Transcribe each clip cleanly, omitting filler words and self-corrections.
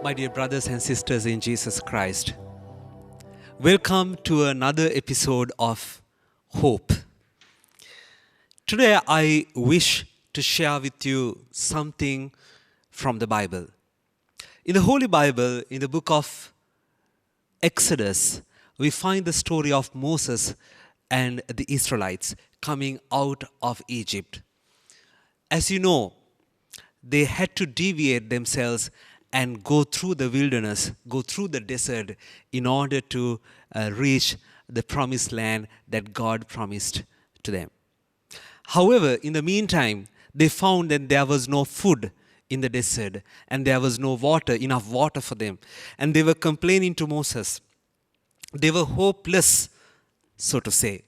My dear brothers and sisters in Jesus Christ, welcome to another episode of Hope. Today I wish to share with you something from the Bible. In the Holy Bible, in the book of Exodus, we find the story of Moses and the Israelites coming out of Egypt. As you know, they had to deviate themselves and go through the wilderness, go through the desert in order to reach the promised land that God promised to them. However, in the meantime, they found that there was no food in the desert and there was no water, enough water for them. And they were complaining to Moses. They were hopeless, so to say.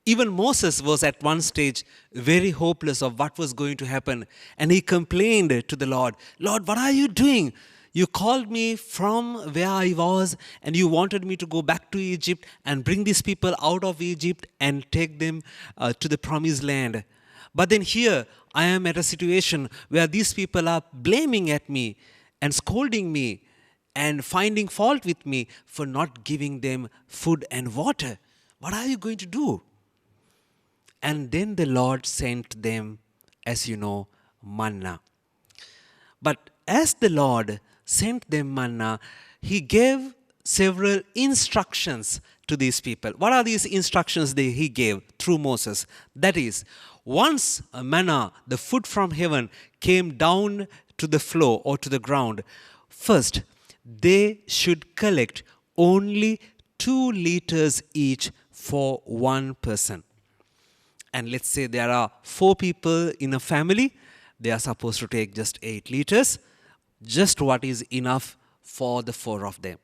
Even Moses was at one stage very hopeless of what was going to happen. And he complained to the Lord, Lord, what are you doing? You called me from where I was and you wanted me to go back to Egypt and bring these people out of Egypt and take them to the promised land. But then here I am at a situation where these people are blaming at me and scolding me and finding fault with me for not giving them food and water. What are you going to do? And then the Lord sent them, as you know, manna. But as the Lord sent them manna, He gave several instructions to these people. What are these instructions that He gave through Moses? That is, once manna, the food from heaven, came down to the floor or to the ground, first, they should collect only 2 liters each for one person. And let's say there are 4 people in a family, they are supposed to take just 8 liters, just what is enough for the 4 of them.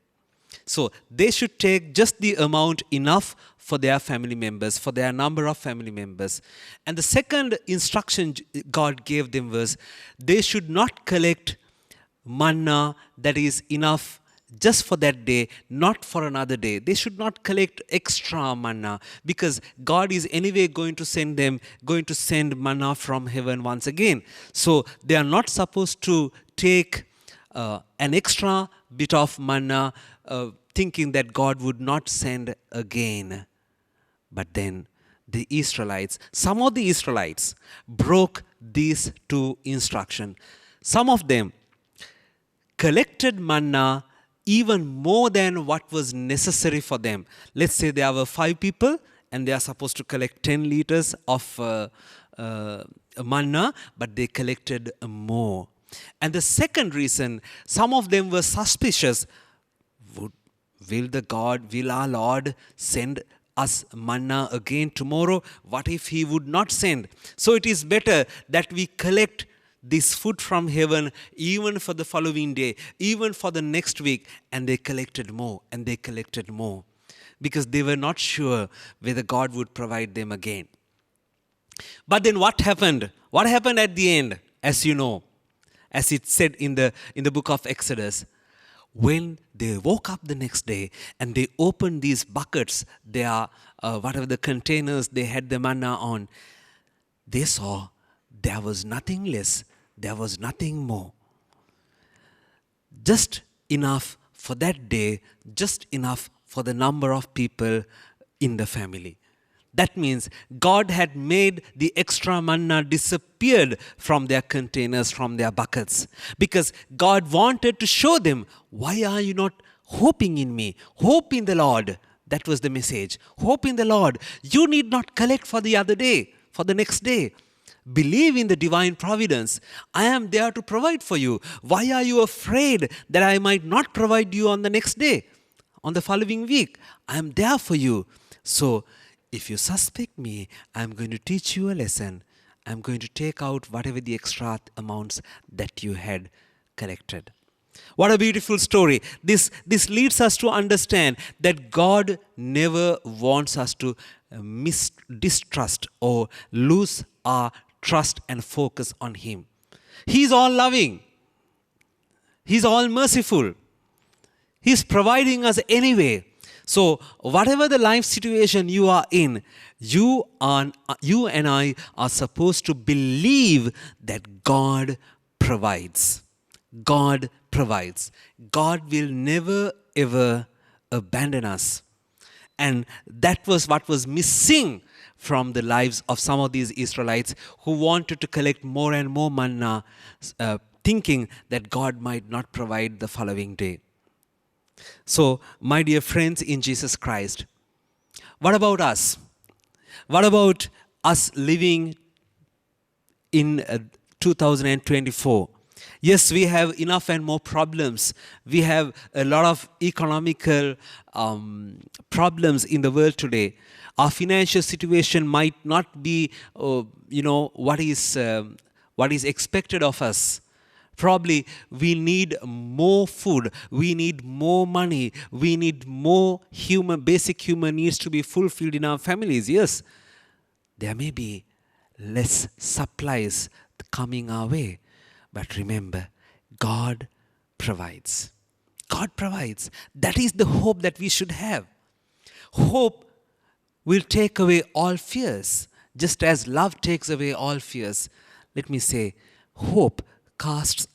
So they should take just the amount enough for their family members, for their number of family members. And the second instruction God gave them was, they should not collect manna that is enough just for that day, not for another day. They should not collect extra manna because God is anyway going to send manna from heaven once again. So they are not supposed to take an extra bit of manna thinking that God would not send again. But then the Israelites, some of the Israelites broke these 2 instructions. Some of them collected manna even more than what was necessary for them. Let's say there were 5 people and they are supposed to collect 10 liters of manna, but they collected more. And the second reason, some of them were suspicious. Will our Lord send us manna again tomorrow? What if He would not send? So it is better that we collect this food from heaven even for the following day, even for the next week. And they collected more and they collected more because they were not sure whether God would provide them again. But then what happened? What happened at the end? As you know, as it said in the book of Exodus, when they woke up the next day and they opened these buckets, whatever the containers they had the manna on, they saw there was nothing less, there was nothing more. Just enough for that day, just enough for the number of people in the family. That means God had made the extra manna disappeared from their containers, from their buckets. Because God wanted to show them, why are you not hoping in me? Hope in the Lord. That was the message. Hope in the Lord. You need not collect for the other day, for the next day. Believe in the divine providence. I am there to provide for you. Why are you afraid that I might not provide you on the next day, on the following week? I am there for you. So, if you suspect me, I am going to teach you a lesson. I am going to take out whatever the extra amounts that you had collected. What a beautiful story. This leads us to understand that God never wants us to distrust or lose our trust and focus on Him. He's all loving. He's all merciful. He's providing us anyway. So whatever the life situation you are in, you and I are supposed to believe that God provides. God provides. God will never ever abandon us. And that was what was missing from the lives of some of these Israelites who wanted to collect more and more manna, thinking that God might not provide the following day. So, my dear friends in Jesus Christ, what about us? What about us living in 2024? Yes, we have enough and more problems. We have a lot of economical problems in the world today. Our financial situation might not be, what is expected of us. Probably we need more food, we need more money, we need more basic human needs to be fulfilled in our families. Yes, there may be less supplies coming our way. But remember, God provides. God provides. That is the hope that we should have. Hope will take away all fears, just as love takes away all fears. Let me say, hope casts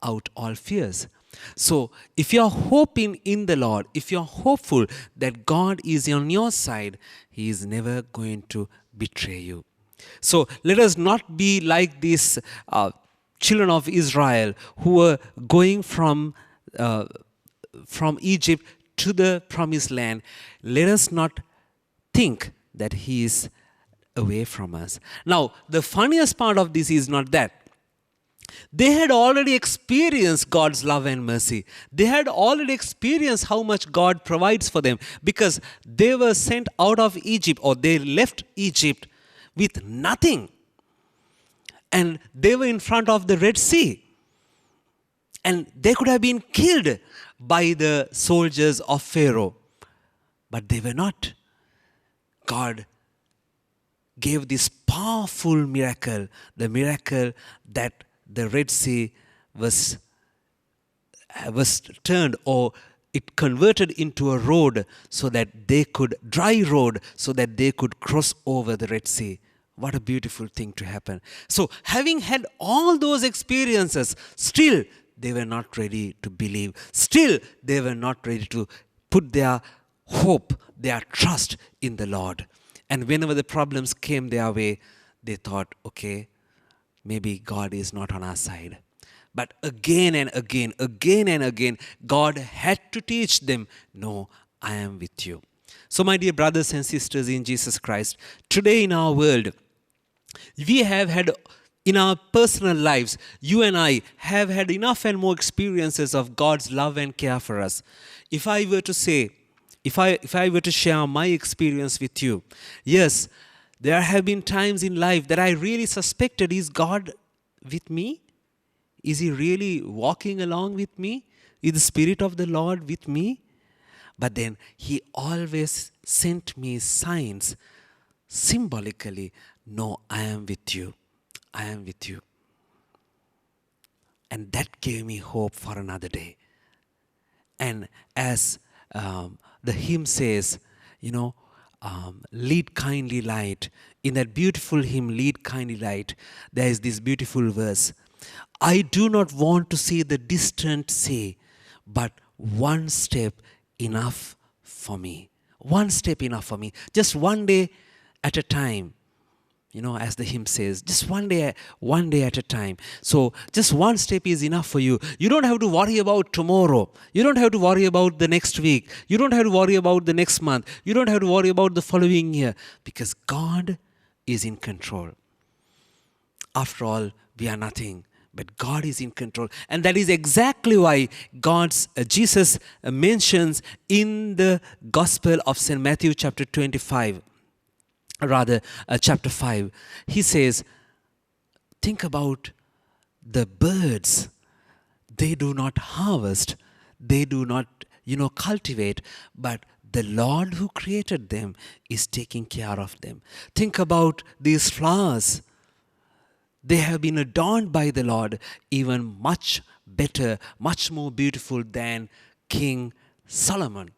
out all fears. So, if you're hoping in the Lord, if you're hopeful that God is on your side, He is never going to betray you. So, let us not be like these children of Israel who were going from Egypt to the promised land. Let us not think that He is away from us. Now, the funniest part of this is not that. They had already experienced God's love and mercy. They had already experienced how much God provides for them, because they were sent out of Egypt, or they left Egypt with nothing. And they were in front of the Red Sea. And they could have been killed by the soldiers of Pharaoh. But they were not. God gave this powerful miracle, the miracle that the Red Sea was turned, or it converted into a road, so that they could, dry road, so that they could cross over the Red Sea. What a beautiful thing to happen. So, having had all those experiences, still they were not ready to believe. Still they were not ready to put their hope, their trust in the Lord. And whenever the problems came their way, they thought, okay, maybe God is not on our side. But again and again, God had to teach them, no, I am with you. So, my dear brothers and sisters in Jesus Christ, today in our world, we have had, in our personal lives, you and I have had enough and more experiences of God's love and care for us. If I were to say, if I were to share my experience with you, yes, there have been times in life that I really suspected, is God with me? Is He really walking along with me? Is the Spirit of the Lord with me? But then He always sent me signs symbolically, no, I am with you. I am with you. And that gave me hope for another day. And as the hymn says, lead kindly light. In that beautiful hymn, Lead Kindly Light, there is this beautiful verse. I do not want to see the distant sea, but one step enough for me. One step enough for me. Just one day at a time. As the hymn says, just one day at a time. So just one step is enough for you. You don't have to worry about tomorrow. You don't have to worry about the next week. You don't have to worry about the next month. You don't have to worry about the following year, because God is in control. After all, we are nothing, but God is in control. And that is exactly why Jesus mentions in the Gospel of St. Matthew chapter 25, chapter 5, he says, think about the birds. They do not harvest, they do not, cultivate, but the Lord who created them is taking care of them. Think about these flowers. They have been adorned by the Lord, even much better, much more beautiful than King Solomon,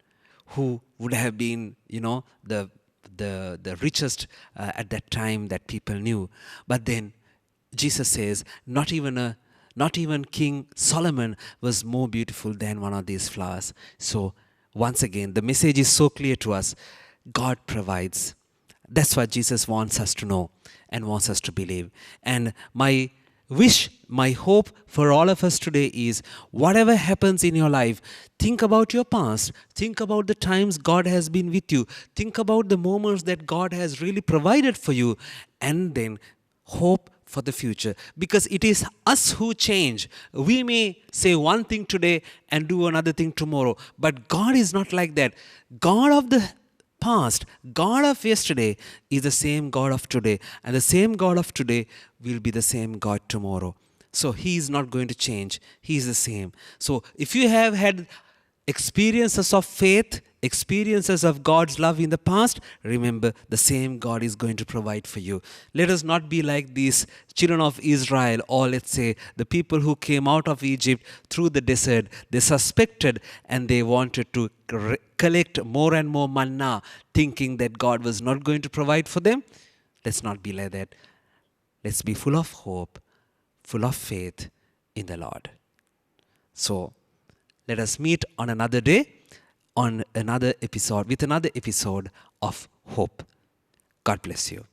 who would have been, the richest at that time that people knew. But then Jesus says, not even Not even King Solomon was more beautiful than one of these flowers. So, once again, the message is so clear to us. God provides. That's what Jesus wants us to know and wants us to believe. And my wish, my hope for all of us today is whatever happens in your life, think about your past. Think about the times God has been with you. Think about the moments that God has really provided for you. And then hope for the future, because it is us who change. We may say one thing today and do another thing tomorrow, but God is not like that. God of the past, God of yesterday is the same God of today, and the same God of today will be the same God tomorrow. So He is not going to change. He is the same. So if you have had experiences of faith, experiences of God's love in the past, remember the same God is going to provide for you. Let us not be like these children of Israel, or let's say the people who came out of Egypt through the desert. They suspected and they wanted to collect more and more manna, thinking that God was not going to provide for them. Let's not be like that. Let's be full of hope, full of faith in the Lord. So, let us meet on another day, on another episode, with another episode of Hope. God bless you.